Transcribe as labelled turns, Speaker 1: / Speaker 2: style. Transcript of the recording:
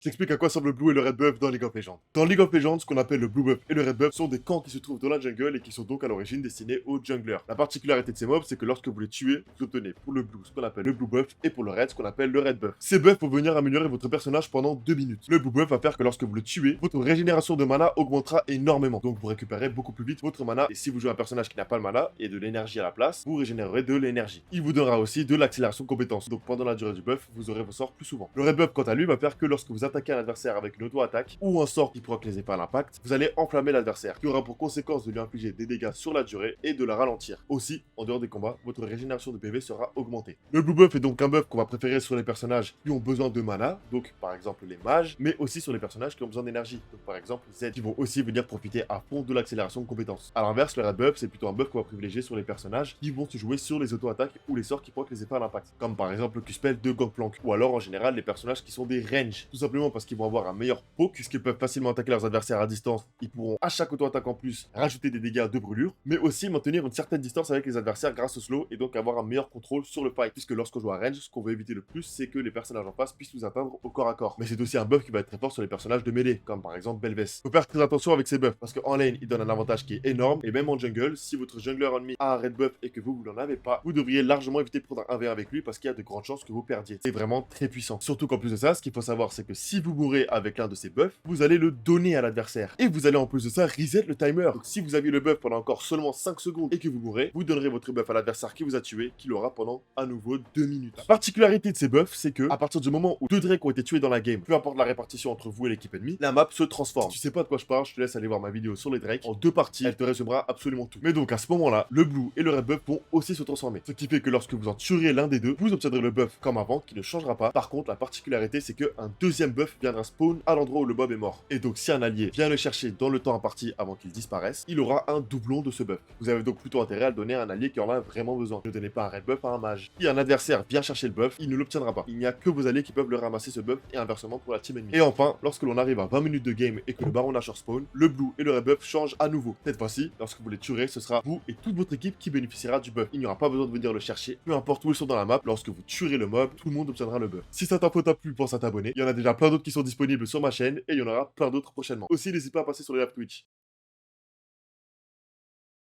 Speaker 1: Je t'explique à quoi servent le Blue et le Red Buff dans League of Legends. Dans League of Legends, ce qu'on appelle le Blue Buff et le Red Buff sont des camps qui se trouvent dans la jungle et qui sont donc à l'origine destinés aux junglers. La particularité de ces mobs, c'est que lorsque vous les tuez, vous obtenez pour le Blue ce qu'on appelle le Blue Buff et pour le Red ce qu'on appelle le Red Buff. Ces buffs vont venir améliorer votre personnage pendant 2 minutes. Le Blue Buff va faire que lorsque vous le tuez, votre régénération de mana augmentera énormément. Donc vous récupérez beaucoup plus vite votre mana et si vous jouez un personnage qui n'a pas le mana et de l'énergie à la place, vous régénérerez de l'énergie. Il vous donnera aussi de l'accélération de compétences. Donc pendant la durée du buff, vous aurez vos sorts plus souvent. Le Red Buff quant à lui va faire que lorsque vous attaquez un adversaire avec une auto-attaque ou un sort qui provoque les épées à l'impact, vous allez enflammer l'adversaire, qui aura pour conséquence de lui infliger des dégâts sur la durée et de la ralentir. Aussi, en dehors des combats, votre régénération de PV sera augmentée. Le Blue Buff est donc un buff qu'on va préférer sur les personnages qui ont besoin de mana, donc par exemple les mages, mais aussi sur les personnages qui ont besoin d'énergie, donc par exemple Z, qui vont aussi venir profiter à fond de l'accélération de compétences. A l'inverse, le Red Buff, c'est plutôt un buff qu'on va privilégier sur les personnages qui vont se jouer sur les auto-attaques ou les sorts qui provoquent les épées à l'impact, comme par exemple le Q-Spell de Gangplank, ou alors en général les personnages qui sont des range, tout simplement parce qu'ils vont avoir un meilleur poke, puisqu'ils peuvent facilement attaquer leurs adversaires à distance, ils pourront à chaque auto-attaque en plus rajouter des dégâts de brûlure, mais aussi maintenir une certaine distance avec les adversaires grâce au slow et donc avoir un meilleur contrôle sur le fight, puisque lorsqu'on joue à range, ce qu'on veut éviter le plus, c'est que les personnages en face puissent nous atteindre au corps à corps. Mais c'est aussi un buff qui va être très fort sur les personnages de mêlée, comme par exemple Belves. Faut faire très attention avec ces buffs, parce qu'en lane, il donne un avantage qui est énorme, et même en jungle, si votre jungler ennemi a un red buff et que vous n'en avez pas, vous devriez largement éviter de prendre un 1v1 avec lui, parce qu'il y a de grandes chances que vous perdiez. C'est vraiment très puissant. Surtout qu'en plus de ça, ce qu'il faut savoir, c'est que si vous mourrez avec l'un de ces buffs, vous allez le donner à l'adversaire. Et vous allez en plus de ça reset le timer. Donc si vous aviez le buff pendant encore seulement 5 secondes et que vous mourrez, vous donnerez votre buff à l'adversaire qui vous a tué, qui l'aura pendant à nouveau 2 minutes. La particularité de ces buffs, c'est que à partir du moment où 2 Drakes ont été tués dans la game, peu importe la répartition entre vous et l'équipe ennemie, la map se transforme. Si tu sais pas de quoi je parle, je te laisse aller voir ma vidéo sur les Drakes. En 2 parties, elle te résumera absolument tout. Mais donc à ce moment-là, le Blue et le Red buff vont aussi se transformer. Ce qui fait que lorsque vous en tuerez l'un des deux, vous obtiendrez le buff comme avant, qui ne changera pas. Par contre, la particularité, c'est qu'un deuxième buff viendra spawn à l'endroit où le mob est mort. Et donc si un allié vient le chercher dans le temps imparti avant qu'il disparaisse, il aura un doublon de ce buff. Vous avez donc plutôt intérêt à le donner à un allié qui en a vraiment besoin. Ne donnez pas un red buff à un mage. Si un adversaire vient chercher le buff, il ne l'obtiendra pas. Il n'y a que vos alliés qui peuvent le ramasser ce buff et inversement pour la team ennemie. Et enfin, lorsque l'on arrive à 20 minutes de game et que le Baron Nashor spawn, le blue et le red buff changent à nouveau. Cette fois-ci, lorsque vous les tuerez, ce sera vous et toute votre équipe qui bénéficiera du buff. Il n'y aura pas besoin de venir le chercher. Peu importe où ils sont dans la map, lorsque vous tuerez le mob, tout le monde obtiendra le buff. Si cette info t'a plu, pense à t'abonner. Il y en a déjà plein d'autres qui sont disponibles sur ma chaîne et il y en aura plein d'autres prochainement. Aussi, n'hésite pas à passer sur les live Twitch.